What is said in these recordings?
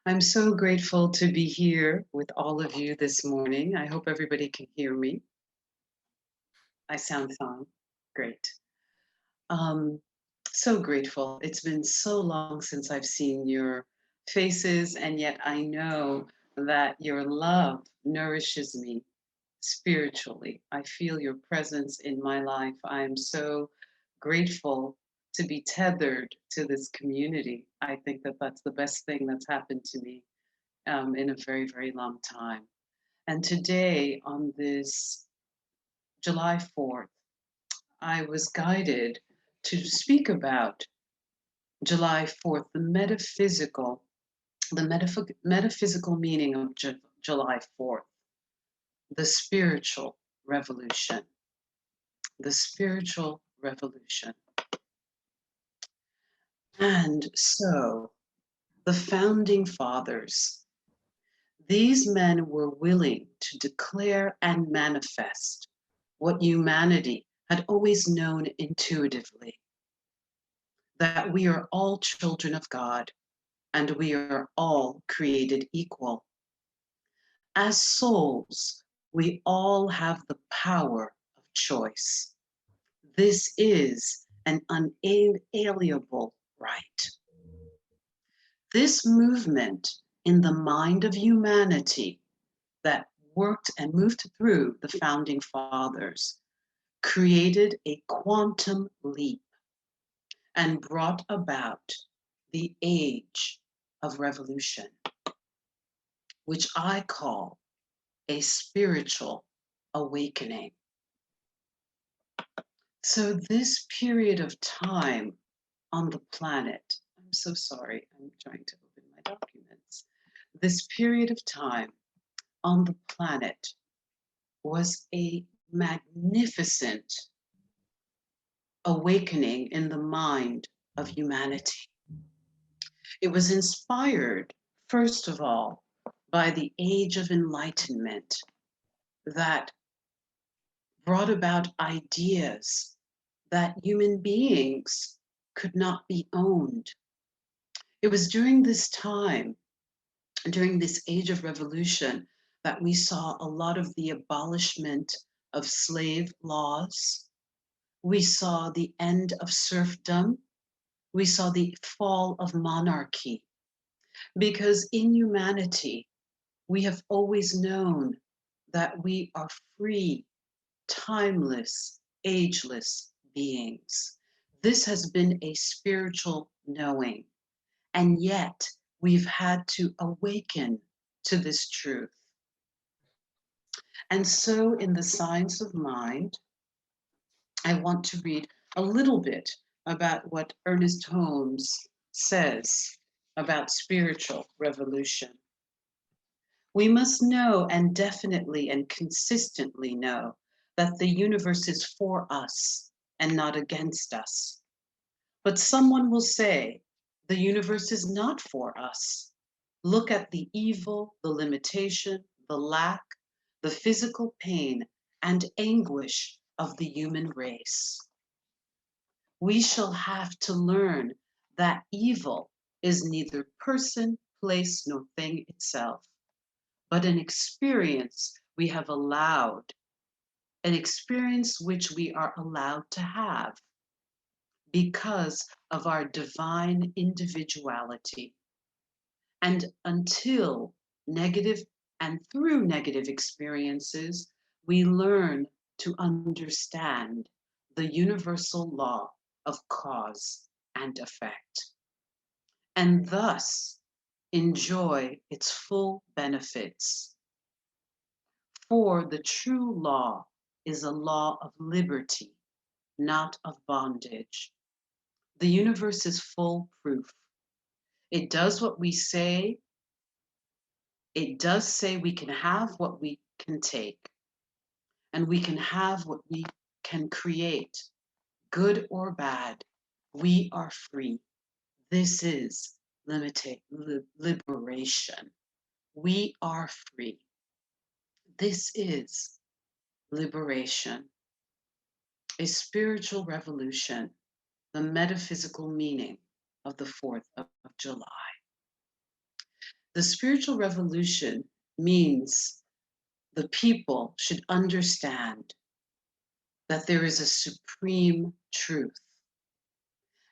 I'm so grateful to be here with all of you this morning. I hope everybody can hear me. I sound fine. Great. Um, so grateful. It's been so long since I've seen your faces, and yet I know that your love nourishes me spiritually. I feel your presence in my life. I am so grateful to be tethered to this community. I think that that's the best thing that's happened to me in a very, very long time. And today, on this July 4th, I was guided to speak about July 4th, the metaphysical meaning of July 4th, the spiritual revolution, the spiritual revolution. And so, the founding fathers, these men were willing to declare and manifest what humanity had always known intuitively, that we are all children of God and we are all created equal. As souls, we all have the power of choice. This is an unalienable right. This movement in the mind of humanity that worked and moved through the founding fathers created a quantum leap and brought about the age of revolution, which I call a spiritual awakening. So, this period of time on the planet, I'm so sorry, I'm trying to open my documents. This period of time on the planet was a magnificent awakening in the mind of humanity. It was inspired, first of all, by the age of enlightenment that brought about ideas that human beings could not be owned. It was during this time, during this age of revolution, that we saw a lot of the abolishment of slave laws. We saw the end of serfdom. We saw the fall of monarchy. Because in humanity, we have always known that we are free, timeless, ageless beings. This has been a spiritual knowing, and yet we've had to awaken to this truth. And so, in the Science of Mind, I want to read a little bit about what Ernest Holmes says about spiritual revolution. We must know, and definitely and consistently know, that the universe is for us and not against us. But someone will say, the universe is not for us. Look at the evil, the limitation, the lack, the physical pain and anguish of the human race. We shall have to learn that evil is neither person, place, nor thing itself, but an experience we have allowed, an experience which we are allowed to have because of our divine individuality. And until negative and through negative experiences, we learn to understand the universal law of cause and effect, and thus enjoy its full benefits. For the true law is a law of liberty, not of bondage. The universe is full proof. It does what we say. It does say we can have what we can take, and we can have what we can create, good or bad. We are free. This is liberation. We are free. This is liberation, a spiritual revolution, the metaphysical meaning of the 4th of July. The spiritual revolution means the people should understand that there is a supreme truth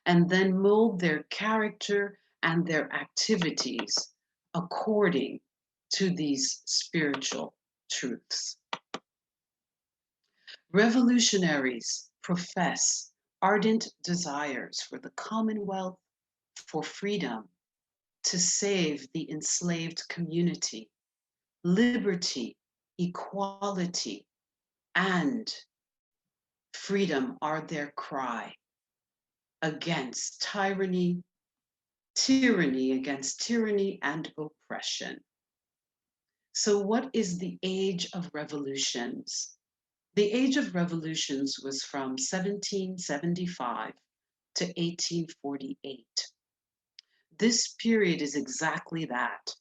and then mold their character and their activities according to these spiritual truths. Revolutionaries profess ardent desires for the commonwealth, for freedom, to save the enslaved community, liberty, equality, and freedom are their cry against tyranny, against tyranny and oppression. So, what is the age of revolutions? The age of revolutions was from 1775 to 1848. This period is exactly that.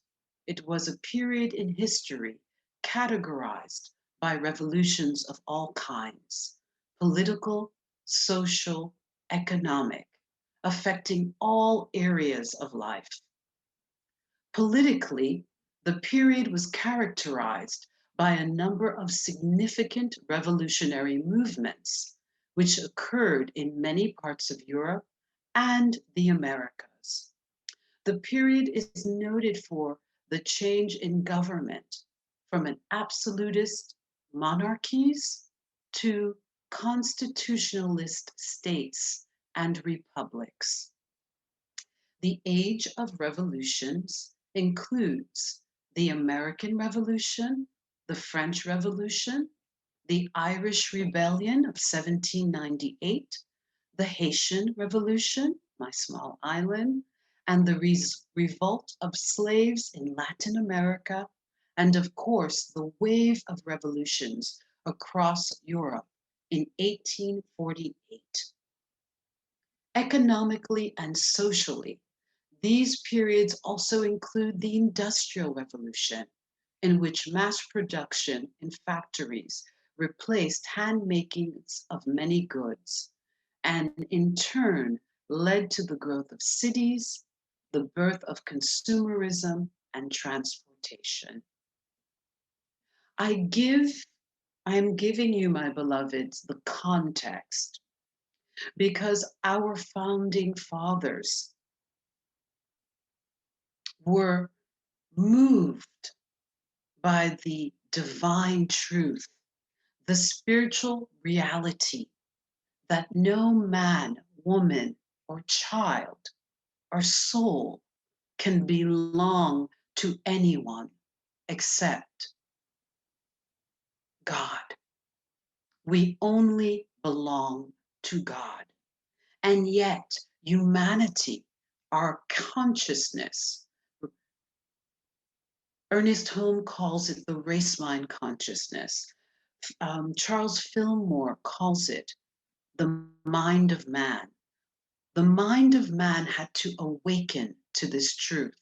It was a period in history categorized by revolutions of all kinds, political, social, economic, affecting all areas of life. Politically, the period was characterized by a number of significant revolutionary movements, which occurred in many parts of Europe and the Americas. The period is noted for the change in government from an absolutist monarchies to constitutionalist states and republics. The age of revolutions includes the American Revolution, the French Revolution, the Irish Rebellion of 1798, the Haitian Revolution, my small island, and the revolt of slaves in Latin America, and of course, the wave of revolutions across Europe in 1848. Economically and socially, these periods also include the Industrial Revolution, in which mass production in factories replaced handmakings of many goods, and in turn led to the growth of cities, the birth of consumerism and transportation. I am giving you, my beloveds, the context because our founding fathers were moved by the divine truth, the spiritual reality that no man, woman, or child or soul can belong to anyone except God. We only belong to God. And yet, humanity, our consciousness, Ernest Holmes calls it the race mind consciousness. Charles Fillmore calls it the mind of man. The mind of man had to awaken to this truth.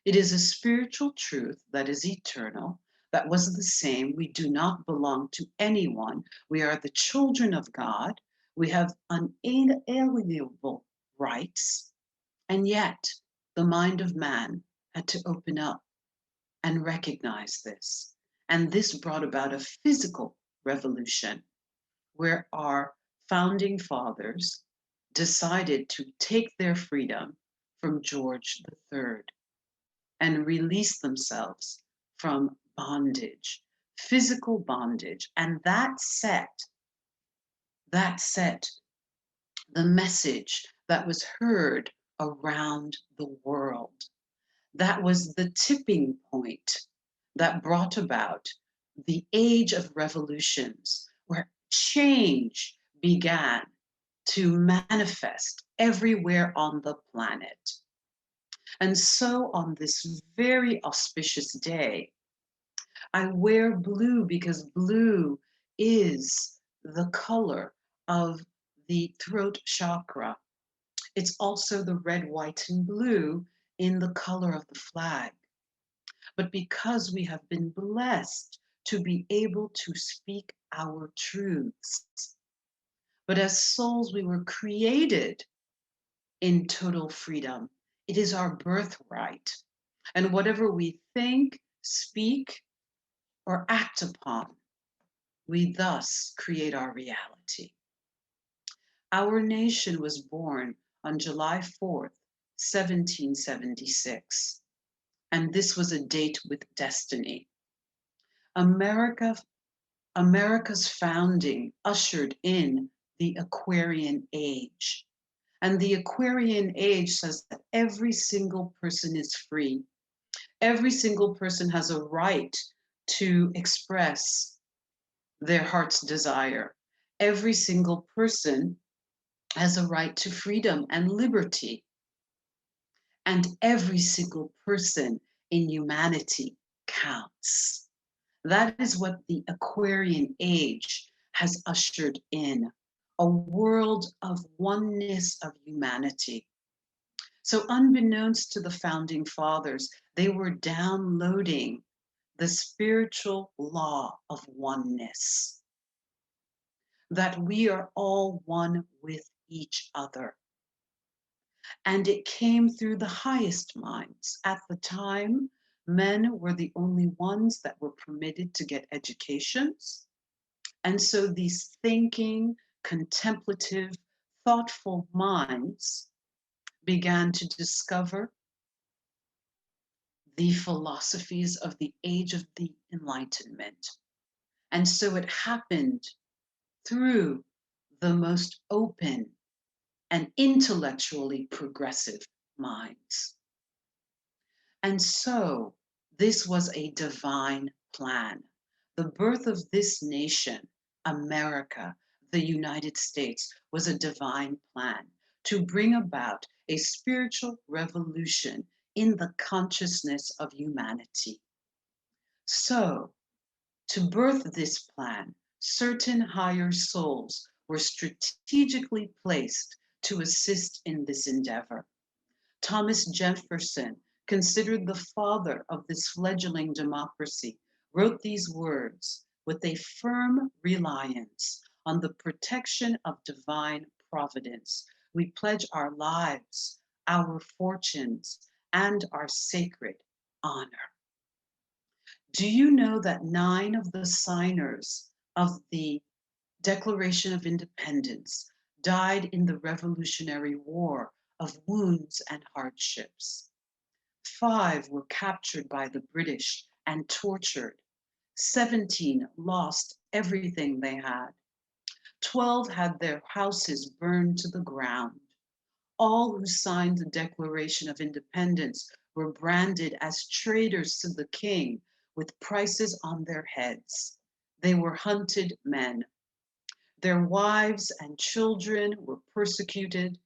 It is a spiritual truth that is eternal, that was the same. We do not belong to anyone. We are the children of God. We have unalienable rights. And yet, the mind of man had to open up and recognize this. And this brought about a physical revolution where our founding fathers decided to take their freedom from George III and release themselves from bondage, physical bondage. And that set the message that was heard around the world. That was the tipping point that brought about the age of revolutions, where change began to manifest everywhere on the planet. And so on this very auspicious day, I wear blue because blue is the color of the throat chakra. It's also the red, white, and blue in the color of the flag. But because we have been blessed to be able to speak our truths, but as souls, we were created in total freedom. It is our birthright. And whatever we think, speak, or act upon, we thus create our reality. Our nation was born on July 4th, 1776, and this was a date with destiny. America, America's founding ushered in the Aquarian Age. And the Aquarian Age says that every single person is free. Every single person has a right to express their heart's desire. Every single person has a right to freedom and liberty. And every single person in humanity counts. That is what the Aquarian Age has ushered in, a world of oneness of humanity. So, unbeknownst to the founding fathers, they were downloading the spiritual law of oneness, that we are all one with each other. And it came through the highest minds. At the time, men were the only ones that were permitted to get educations. And so these thinking, contemplative, thoughtful minds began to discover the philosophies of the age of the Enlightenment. And so it happened through the most open and intellectually progressive minds. And so this was a divine plan. The birth of this nation, America, the United States, was a divine plan to bring about a spiritual revolution in the consciousness of humanity. So, to birth this plan, certain higher souls were strategically placed to assist in this endeavor. Thomas Jefferson, considered the father of this fledgling democracy, wrote these words with a firm reliance on the protection of divine providence. We pledge our lives, our fortunes, and our sacred honor. Do you know that 9 of the signers of the Declaration of Independence died in the Revolutionary War of wounds and hardships? 5 were captured by the British and tortured. 17 lost everything they had. 12 had their houses burned to the ground. All who signed the Declaration of Independence were branded as traitors to the king with prices on their heads. They were hunted men. Their wives and children were persecuted.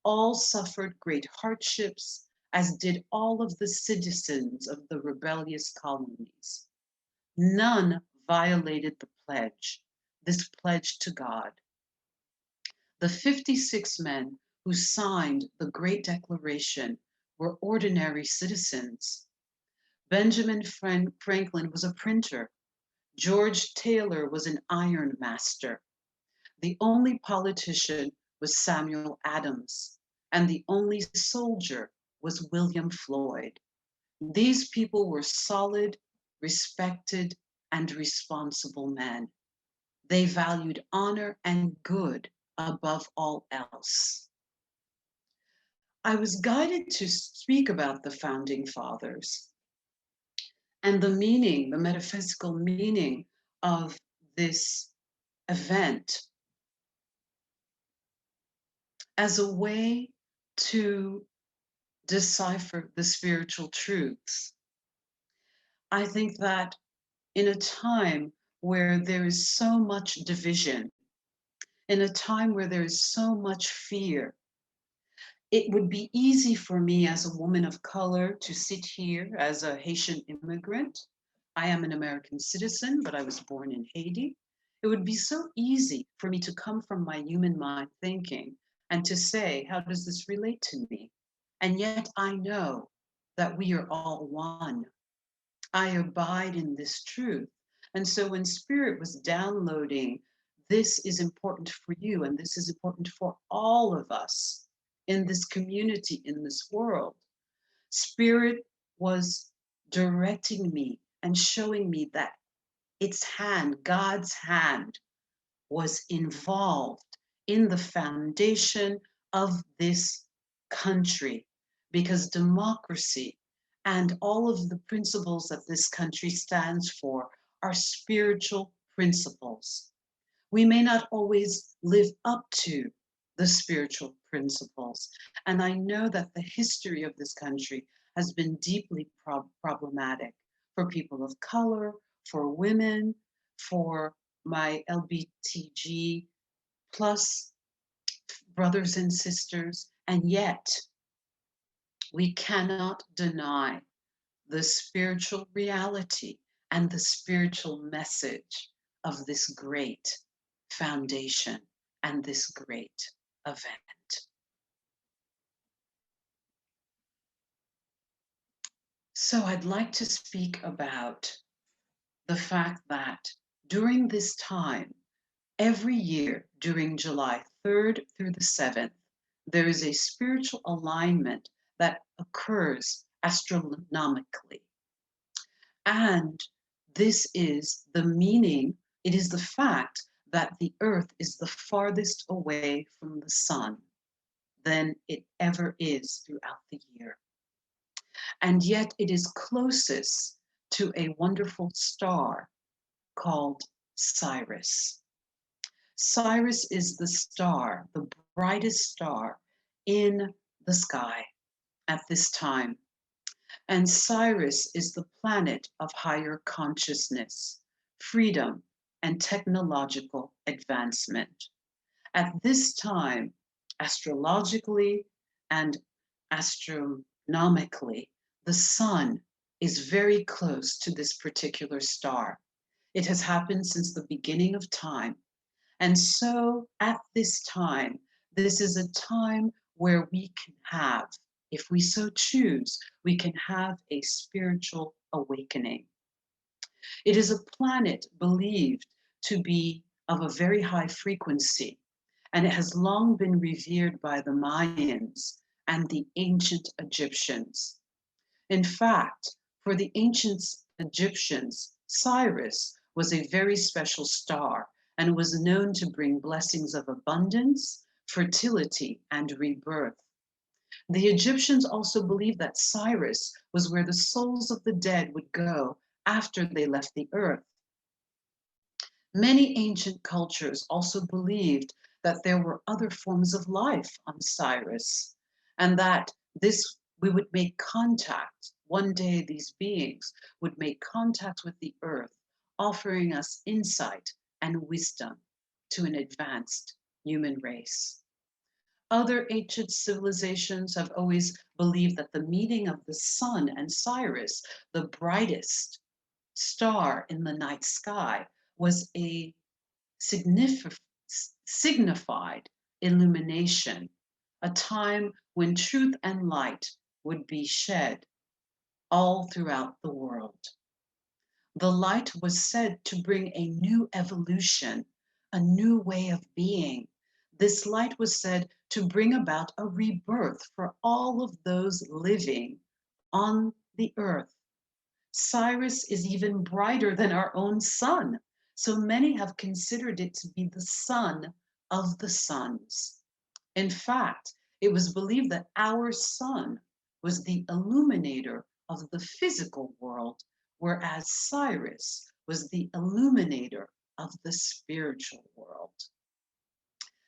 All suffered great hardships, as did all of the citizens of the rebellious colonies. None violated the pledge, this pledge to God. The 56 men who signed the Great Declaration were ordinary citizens. Benjamin Franklin was a printer. George Taylor was an iron master. The only politician was Samuel Adams, and the only soldier was William Floyd. These people were solid, respected, and responsible men. They valued honor and good above all else. I was guided to speak about the founding fathers and the meaning, the metaphysical meaning of this event as a way to decipher the spiritual truths. I think that in a time where there is so much division, in a time where there is so much fear, it would be easy for me as a woman of color to sit here as a Haitian immigrant. I am an American citizen, but I was born in Haiti. It would be so easy for me to come from my human mind thinking and to say, how does this relate to me? And yet I know that we are all one. I abide in this truth. And so when Spirit was downloading, this is important for you, and this is important for all of us in this community, in this world, Spirit was directing me and showing me that its hand, God's hand, was involved in the foundation of this country, because democracy and all of the principles that this country stands for are spiritual principles. We may not always live up to the spiritual principles. And I know that the history of this country has been deeply problematic for people of color, for women, for my LBTG plus brothers and sisters. And yet, we cannot deny the spiritual reality and the spiritual message of this great foundation and this great event. So I'd like to speak about the fact that during this time, every year during July 3rd through the 7th, there is a spiritual alignment that occurs astronomically. And this is the meaning, it is the fact that the earth is the farthest away from the sun than it ever is throughout the year. And yet it is closest to a wonderful star called Sirius. Sirius is the star, the brightest star in the sky at this time. And Sirius is the planet of higher consciousness, freedom, and technological advancement. At this time, astrologically and astronomically, the sun is very close to this particular star. It has happened since the beginning of time. And so at this time, this is a time where we can have, if we so choose, we can have a spiritual awakening. It is a planet believed to be of a very high frequency, and it has long been revered by the Mayans and the ancient Egyptians. In fact, for the ancient Egyptians, Sirius was a very special star and was known to bring blessings of abundance, fertility, and rebirth. The Egyptians also believed that Sirius was where the souls of the dead would go after they left the earth. Many ancient cultures also believed that there were other forms of life on Sirius, and that this we would make contact. One day these beings would make contact with the earth, offering us insight and wisdom to an advanced human race. Other ancient civilizations have always believed that the meeting of the sun and Sirius, the brightest star in the night sky, was a signified illumination, a time when truth and light would be shed all throughout the world. The light was said to bring a new evolution, a new way of being. This light was said to bring about a rebirth for all of those living on the earth. Sirius is even brighter than our own sun, so many have considered it to be the sun of the suns. In fact, it was believed that our sun was the illuminator of the physical world, whereas Sirius was the illuminator of the spiritual world.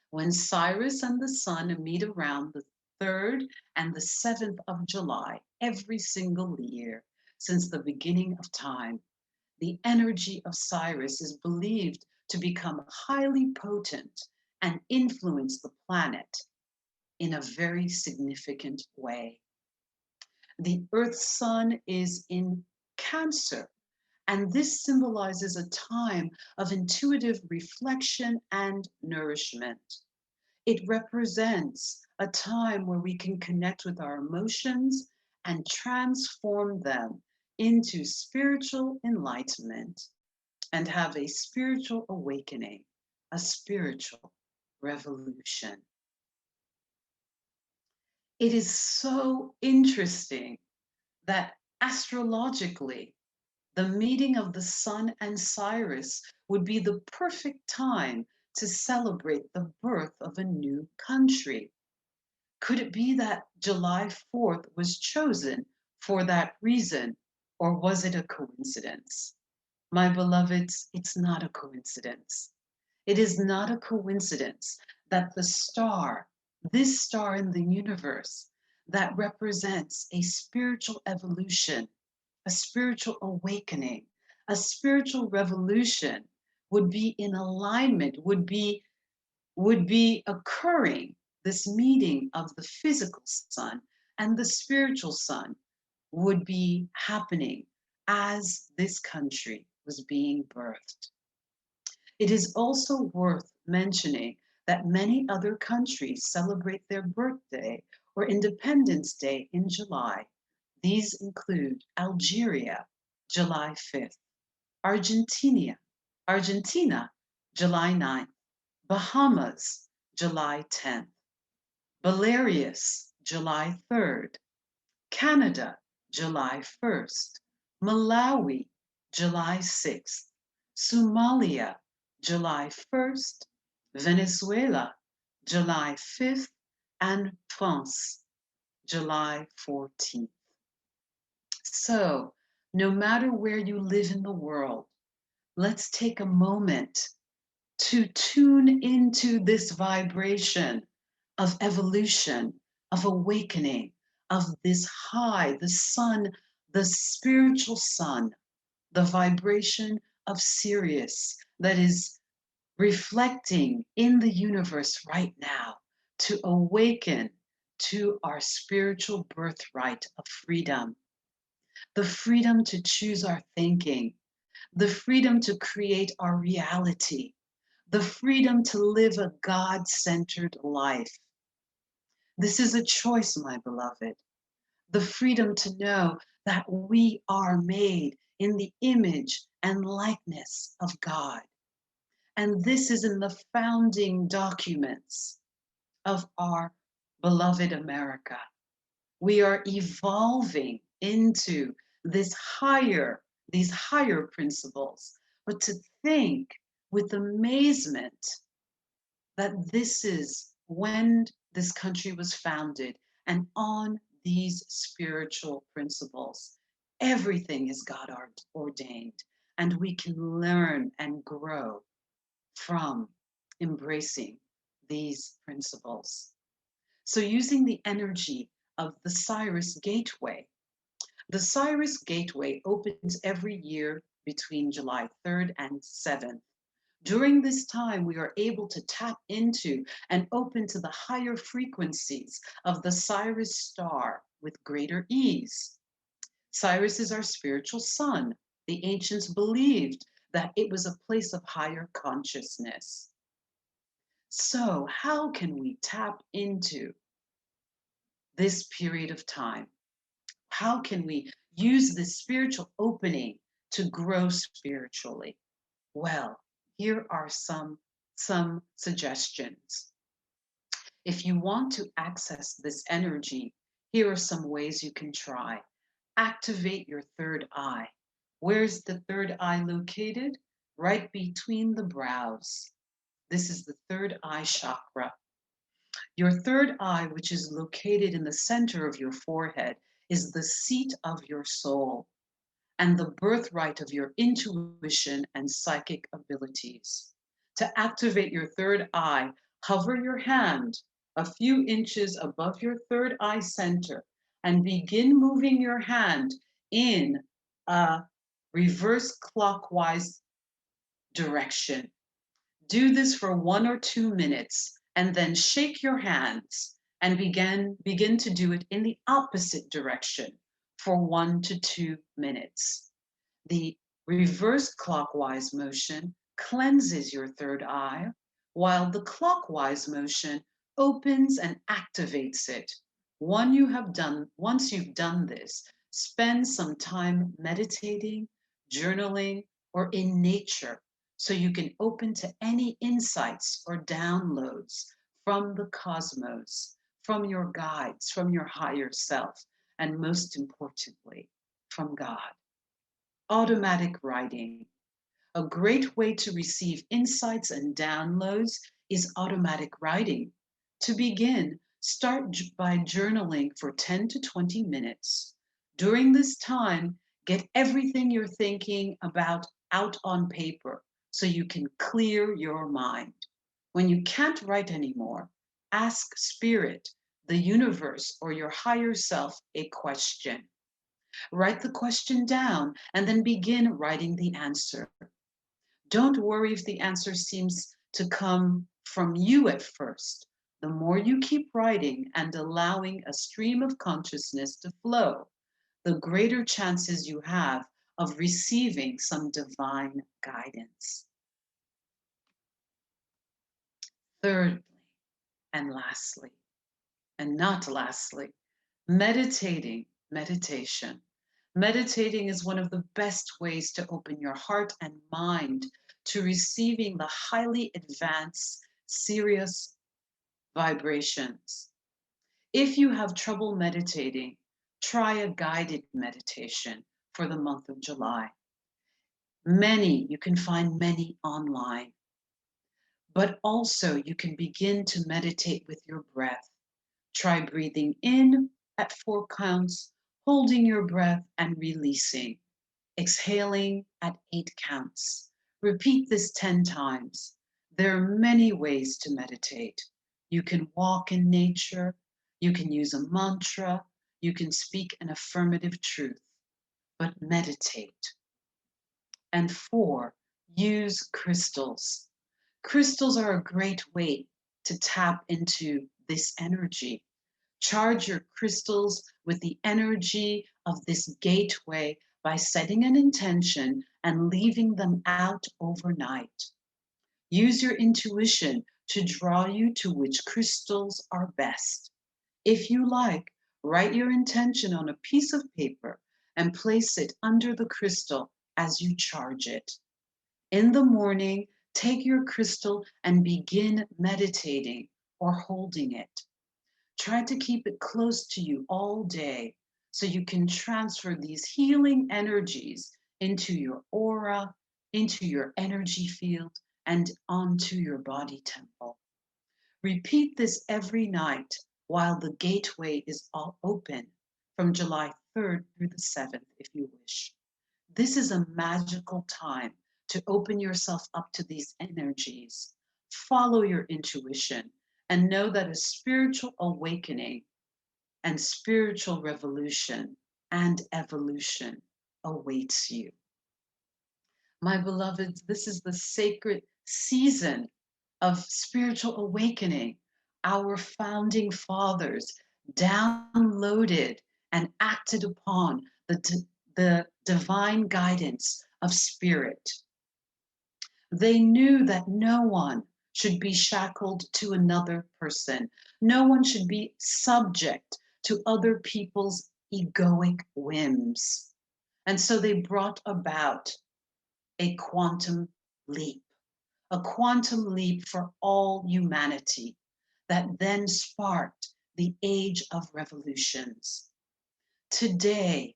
When Sirius and the sun meet around the 3rd and the 7th of July every single year since the beginning of time, the energy of Sirius is believed to become highly potent and influence the planet in a very significant way. The Earth's sun is in Cancer, and this symbolizes a time of intuitive reflection and nourishment. It represents a time where we can connect with our emotions and transform them into spiritual enlightenment and have a spiritual awakening, a spiritual revolution. It is so interesting that Astrologically, the meeting of the sun and Cyrus would be the perfect time to celebrate the birth of a new country. Could it be that July 4th was chosen for that reason, or was it a coincidence? My beloveds, it's not a coincidence. It is not a coincidence that the star, this star in the universe, that represents a spiritual evolution, a spiritual awakening, a spiritual revolution, would be in alignment, would be occurring. This meeting of the physical sun and the spiritual sun would be happening as this country was being birthed. It is also worth mentioning that many other countries celebrate their birthday or Independence Day in July. These include Algeria, July 5th, Argentina, July 9th, Bahamas, July 10th, Belarus, July 3rd, Canada, July 1st, Malawi, July 6th, Somalia, July 1st, Venezuela, July 5th, and France, July 14th. So, no matter where you live in the world, let's take a moment to tune into this vibration of evolution, of awakening, of this high, the sun, the spiritual sun, the vibration of Sirius that is reflecting in the universe right now to awaken to our spiritual birthright of freedom, the freedom to choose our thinking, the freedom to create our reality, the freedom to live a God centered life. This is a choice, my beloved. The freedom to know that we are made in the image and likeness of God. And this is in the founding documents of our beloved America. We are evolving into these higher principles, but to think with amazement that this is when this country was founded, and on these spiritual principles, everything is God ordained, and we can learn and grow from embracing these principles. So, using the energy of the Cyrus Gateway, the Cyrus Gateway opens every year between July 3rd and 7th. During this time, we are able to tap into and open to the higher frequencies of the Cyrus star with greater ease. Cyrus is our spiritual sun. The ancients believed that it was a place of higher consciousness. So, how can we tap into this period of time? How can we use this spiritual opening to grow spiritually? Well, here are some suggestions. If you want to access this energy, here are some ways you can try. Activate your third eye. Where's the third eye located? Right between the brows. This is the third eye chakra. Your third eye, which is located in the center of your forehead, is the seat of your soul and the birthright of your intuition and psychic abilities. To activate your third eye, hover your hand a few inches above your third eye center and begin moving your hand in a reverse clockwise direction. Do this for 1 or 2 minutes and then shake your hands and begin to do it in the opposite direction for 1 to 2 minutes. The reverse clockwise motion cleanses your third eye, while the clockwise motion opens and activates it. Once you've done this, spend some time meditating, journaling, or in nature so you can open to any insights or downloads from the cosmos, from your guides, from your higher self, and most importantly, from God. Automatic writing. A great way to receive insights and downloads is automatic writing. To begin, start by journaling for 10 to 20 minutes. During this time, get everything you're thinking about out on paper so you can clear your mind. When you can't write anymore, ask Spirit, the universe, or your higher self a question. Write the question down and then begin writing the answer. Don't worry if the answer seems to come from you at first. The more you keep writing and allowing a stream of consciousness to flow, the greater chances you have of receiving some divine guidance. Thirdly, and lastly, and not lastly, meditation. Meditating is one of the best ways to open your heart and mind to receiving the highly advanced, serious vibrations. If you have trouble meditating, try a guided meditation for the month of July. You can find many online, but also you can begin to meditate with your breath. Try breathing in at 4 counts, holding your breath and releasing, exhaling at 8 counts. Repeat this 10 times. There are many ways to meditate. You can walk in nature, you can use a mantra, you can speak an affirmative truth, but meditate. And 4, use crystals. Crystals are a great way to tap into this energy. Charge your crystals with the energy of this gateway by setting an intention and leaving them out overnight. Use your intuition to draw you to which crystals are best. If you like, write your intention on a piece of paper and place it under the crystal as you charge it. In the morning, take your crystal and begin meditating or holding it. Try to keep it close to you all day so you can transfer these healing energies into your aura, into your energy field, and onto your body temple. Repeat this every night while the gateway is all open from July 3rd through the 7th if you wish. This is a magical time to open yourself up to these energies. Follow your intuition and know that a spiritual awakening and spiritual revolution and evolution awaits you. My beloveds, this is the sacred season of spiritual awakening. Our founding fathers downloaded and acted upon the divine guidance of spirit. They knew that no one should be shackled to another person. No one should be subject to other people's egoic whims. And so they brought about a quantum leap for all humanity that then sparked the age of revolutions. Today,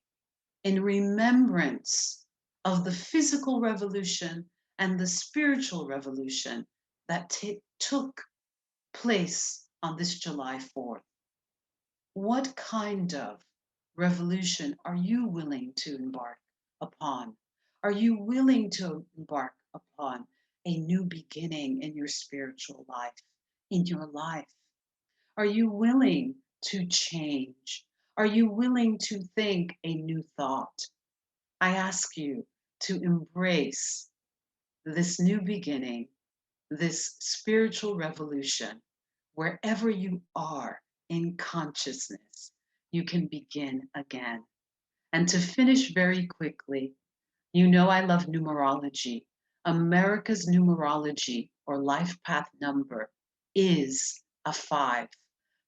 in remembrance of the physical revolution and the spiritual revolution that took place on this July 4th, what kind of revolution are you willing to embark upon? Are you willing to embark upon a new beginning in your spiritual life, in your life? Are you willing to change? Are you willing to think a new thought? I ask you to embrace this new beginning, this spiritual revolution, wherever you are in consciousness, you can begin again. And to finish very quickly, you know I love numerology. America's numerology or life path number is a 5.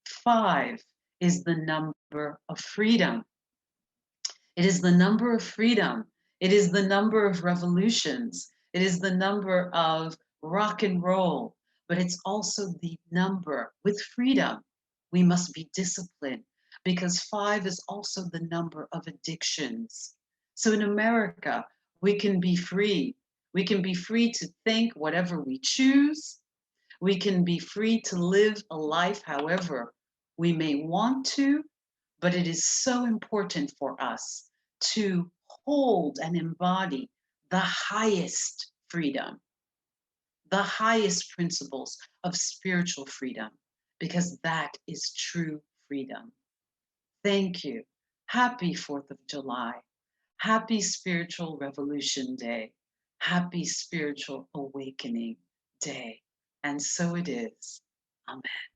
5 is the number of freedom. It is the number of freedom. It is the number of revolutions. It is the number of rock and roll, but it's also the number with freedom. We must be disciplined because 5 is also the number of addictions. So in America, we can be free. We can be free to think whatever we choose. We can be free to live a life however we may want to, but it is so important for us to hold and embody the highest freedom, the highest principles of spiritual freedom, because that is true freedom. Thank you. Happy 4th of July. Happy Spiritual Revolution Day. Happy Spiritual Awakening Day. And so it is. Amen.